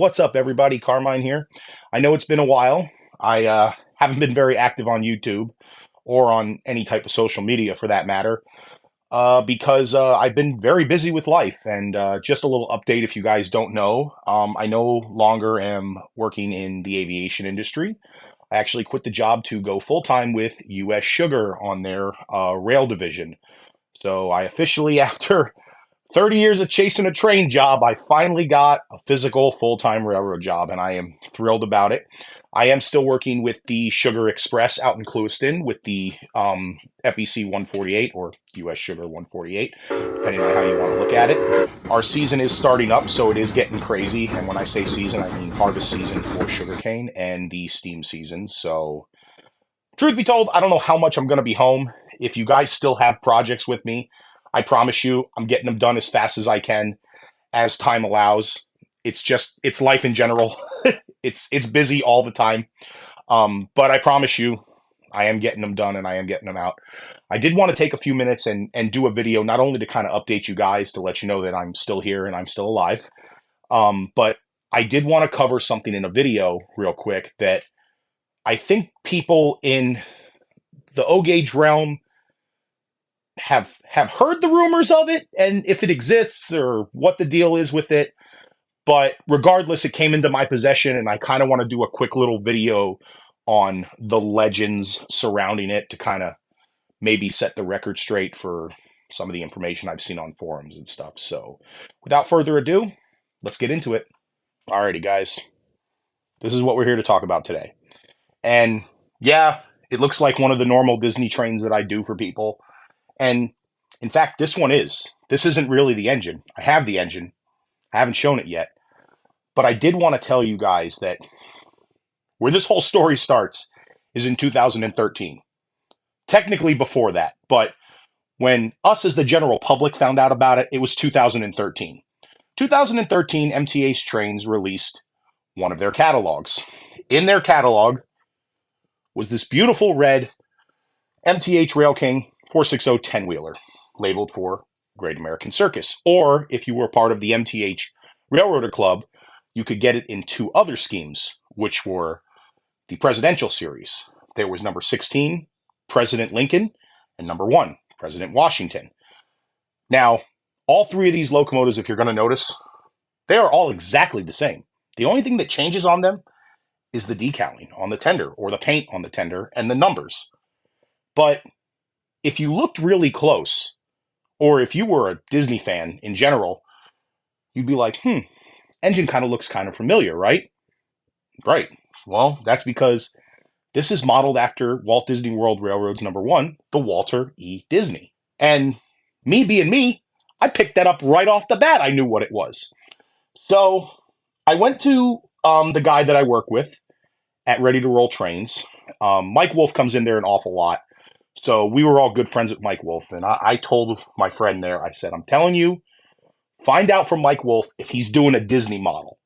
What's up, everybody? Carmine here. I know it's been a while. I haven't been very active on YouTube or on any type of social media for that matter because I've been very busy with life. And just a little update if you guys don't know, I no longer am working in the aviation industry. I actually quit the job to go full time with US Sugar on their rail division. So I officially, after 30 years of chasing a train job, I finally got a physical full-time railroad job, and I am thrilled about it. I am still working with the Sugar Express out in Clewiston with the FEC 148 or US Sugar 148, depending on how you want to look at it. Our season is starting up, so it is getting crazy. And when I say season, I mean harvest season for sugarcane and the steam season. So, truth be told, I don't know how much I'm going to be home. If you guys still have projects with me, I promise you, I'm getting them done as fast as I can, as time allows. It's life in general. It's busy all the time. But I promise you, I am getting them done and I am getting them out. I did want to take a few minutes and do a video, not only to kind of update you guys to let you know that I'm still here and I'm still alive, but I did want to cover something in a video real quick that I think people in the O gauge realm have heard the rumors of it and if it exists or what the deal is with it. But regardless, it came into my possession, and I kind of want to do a quick little video on the legends surrounding it to kind of maybe set the record straight for some of the information I've seen on forums and stuff. So without further ado, let's get into it. Alrighty, guys. This is what we're here to talk about today. And yeah, it looks like one of the normal Disney trains that I do for people. And in fact, this one is. This isn't really the engine. I have the engine. I haven't shown it yet. But I did want to tell you guys that where this whole story starts is in 2013. Technically before that, but when us as the general public found out about it, it was 2013. 2013, MTH Trains released one of their catalogs. In their catalog was this beautiful red MTH Rail King 460 10-wheeler, labeled for Great American Circus. Or if you were part of the MTH Railroader Club, you could get it in two other schemes, which were the Presidential Series. There was number 16, President Lincoln, and number 1, President Washington. Now, all three of these locomotives, if you're going to notice, they are all exactly the same. The only thing that changes on them is the decaling on the tender, or the paint on the tender, and the numbers. But if you looked really close, or if you were a Disney fan in general, you'd be like, engine kind of looks kind of familiar, right? Right. Well, that's because this is modeled after Walt Disney World Railroad's number 1, the Walter E. Disney. And me being me, I picked that up right off the bat. I knew what it was. So I went to the guy that I work with at Ready to Roll Trains. Mike Wolf comes in there an awful lot. So we were all good friends with Mike Wolf. And I told my friend there, I said, I'm telling you, find out from Mike Wolf if he's doing a Disney model.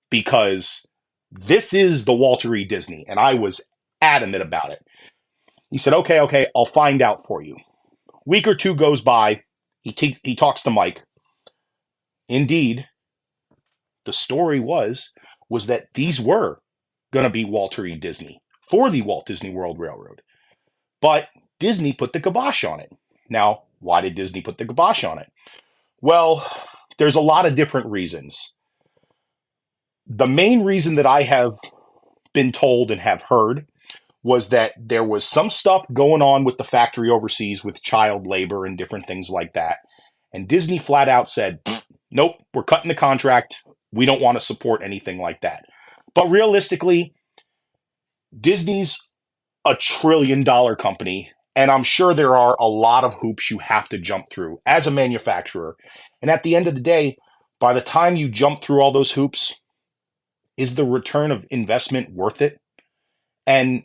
Because this is the Walter E. Disney. And I was adamant about it. He said, okay, I'll find out for you. Week or two goes by. He talks to Mike. Indeed, the story was that these were going to be Walter E. Disney for the Walt Disney World Railroad. But Disney put the kibosh on it. Now, why did Disney put the kibosh on it? Well, there's a lot of different reasons. The main reason that I have been told and have heard was that there was some stuff going on with the factory overseas with child labor and different things like that. And Disney flat out said, nope, we're cutting the contract. We don't want to support anything like that. But realistically, Disney's a $1 trillion company. And I'm sure there are a lot of hoops you have to jump through as a manufacturer. And at the end of the day, by the time you jump through all those hoops, is the return of investment worth it? And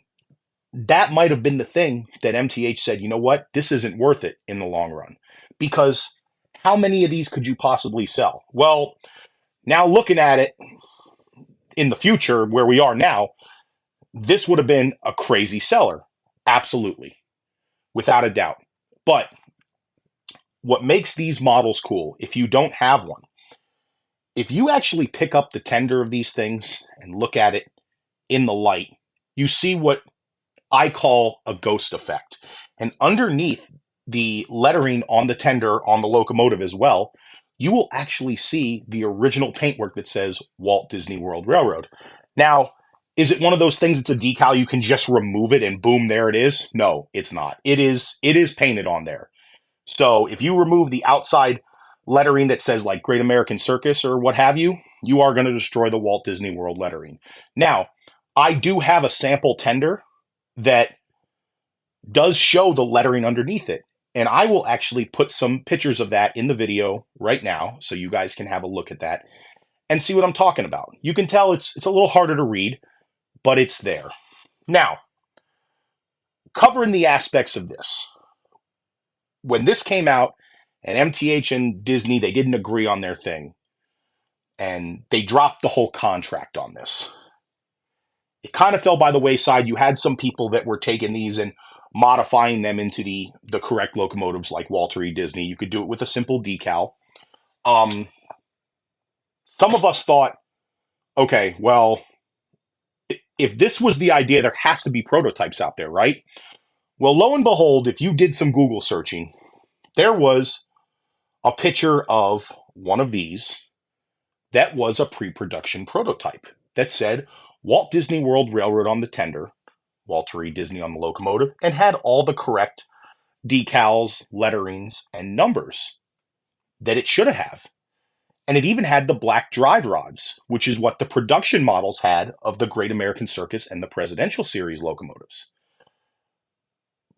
that might have been the thing that MTH said, you know what, this isn't worth it in the long run. Because how many of these could you possibly sell? Well, now looking at it in the future where we are now, this would have been a crazy seller. Absolutely. Without a doubt. But what makes these models cool, if you don't have one, If you actually pick up the tender of these things and look at it in the light, you see what I call a ghost effect. And underneath the lettering on the tender on the locomotive as well, you will actually see the original paintwork that says Walt Disney World Railroad. Now, is it one of those things? It's a decal. You can just remove it and boom, there it is. No, it's not. It is painted on there. So if you remove the outside lettering that says like Great American Circus or what have you, you are going to destroy the Walt Disney World lettering. Now, I do have a sample tender that does show the lettering underneath it. And I will actually put some pictures of that in the video right now so you guys can have a look at that and see what I'm talking about. You can tell it's a little harder to read, but it's there. Now, covering the aspects of this. When this came out, and MTH and Disney, they didn't agree on their thing, and they dropped the whole contract on this. It kind of fell by the wayside. You had some people that were taking these and modifying them into the correct locomotives like Walter E. Disney. You could do it with a simple decal. Some of us thought, okay, well, if this was the idea, there has to be prototypes out there, right? Well, lo and behold, if you did some Google searching, there was a picture of one of these that was a pre-production prototype that said Walt Disney World Railroad on the tender, Walter E. Disney on the locomotive, and had all the correct decals, letterings, and numbers that it should have. And it even had the black drive rods, which is what the production models had of the Great American Circus and the Presidential Series locomotives.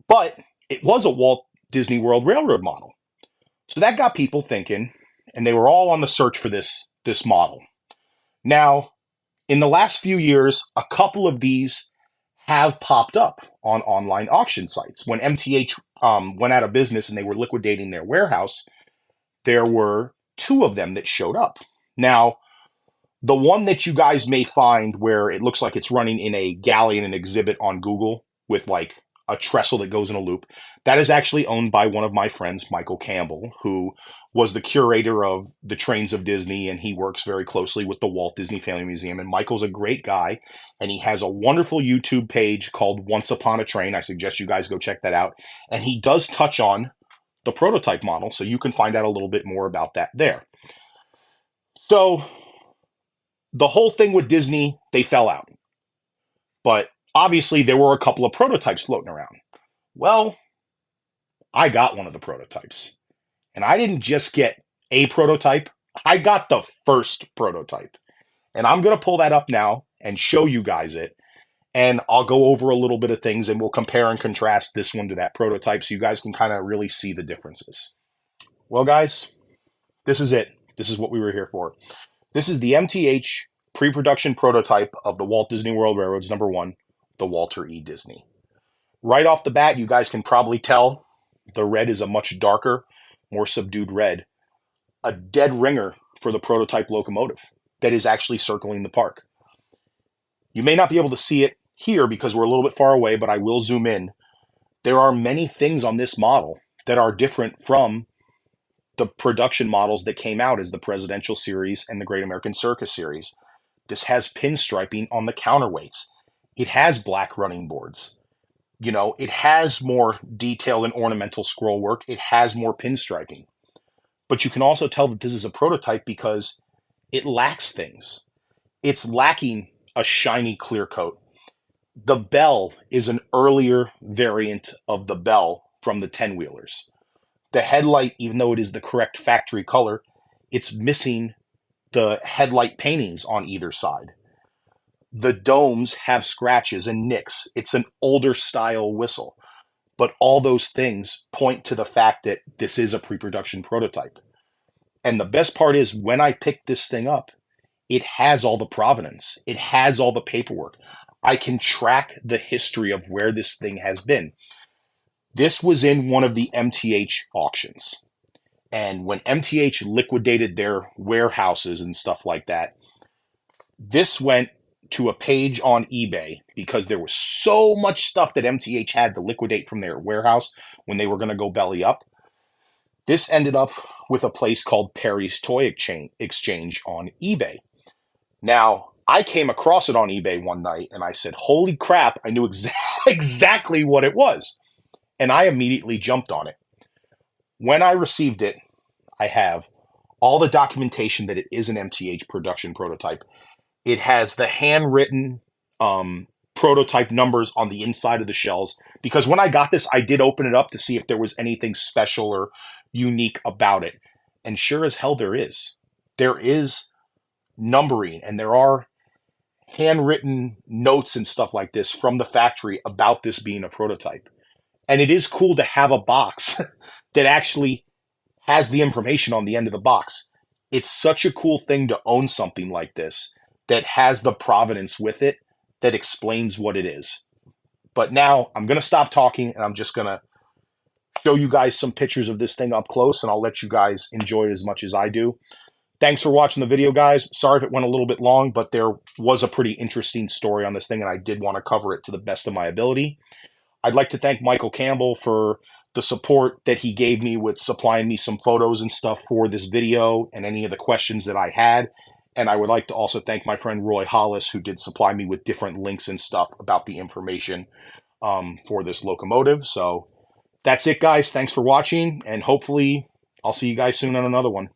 But it was a Walt Disney World Railroad model. So that got people thinking, and they were all on the search for this model. Now, in the last few years, a couple of these have popped up on online auction sites. When MTH went out of business and they were liquidating their warehouse, there were two of them that showed up. Now, the one that you guys may find where it looks like it's running in a galley in an exhibit on Google with like a trestle that goes in a loop, that is actually owned by one of my friends, Michael Campbell, who was the curator of the Trains of Disney, and he works very closely with the Walt Disney Family Museum. And Michael's a great guy, and he has a wonderful YouTube page called Once Upon a Train. I suggest you guys go check that out. And he does touch on the prototype model, so you can find out a little bit more about that there. So the whole thing with Disney, they fell out. But obviously there were a couple of prototypes floating around. Well, I got one of the prototypes. And I didn't just get a prototype, I got the first prototype. And I'm going to pull that up now and show you guys it. And I'll go over a little bit of things and we'll compare and contrast this one to that prototype so you guys can kind of really see the differences. Well, guys, this is it. This is what we were here for. This is the MTH pre-production prototype of the Walt Disney World Railroad's number one, the Walter E. Disney. Right off the bat, you guys can probably tell the red is a much darker, more subdued red. A dead ringer for the prototype locomotive that is actually circling the park. You may not be able to see it here because we're a little bit far away, but I will zoom in. There are many things on this model that are different from the production models that came out as the Presidential Series and the Great American Circus Series. This has pinstriping on the counterweights. It has black running boards. You know, it has more detail and ornamental scroll work. It has more pinstriping. But you can also tell that this is a prototype because it lacks things. It's lacking a shiny clear coat. The bell is an earlier variant of the bell from the 10-wheelers. The headlight, even though it is the correct factory color, it's missing the headlight paintings on either side. The domes have scratches and nicks. It's an older style whistle. But all those things point to the fact that this is a pre-production prototype. And the best part is when I picked this thing up, it has all the provenance. It has all the paperwork. I can track the history of where this thing has been. This was in one of the MTH auctions. And when MTH liquidated their warehouses and stuff like that, this went to a page on eBay because there was so much stuff that MTH had to liquidate from their warehouse when they were going to go belly up. This ended up with a place called Perry's Toy Exchange on eBay. Now, I came across it on eBay one night and I said, holy crap, I knew exactly what it was. And I immediately jumped on it. When I received it, I have all the documentation that it is an MTH production prototype. It has the handwritten prototype numbers on the inside of the shells. Because when I got this, I did open it up to see if there was anything special or unique about it. And sure as hell there is. There is numbering and there are handwritten notes and stuff like this from the factory about this being a prototype. And it is cool to have a box that actually has the information on the end of the box. It's such a cool thing to own something like this that has the provenance with it that explains what it is. But now I'm going to stop talking and I'm just going to show you guys some pictures of this thing up close and I'll let you guys enjoy it as much as I do. Thanks for watching the video, guys. Sorry if it went a little bit long, but there was a pretty interesting story on this thing and I did want to cover it to the best of my ability. I'd like to thank Michael Campbell for the support that he gave me with supplying me some photos and stuff for this video and any of the questions that I had. And I would like to also thank my friend Roy Hollis, who did supply me with different links and stuff about the information for this locomotive. So that's it, guys. Thanks for watching, and hopefully I'll see you guys soon on another one.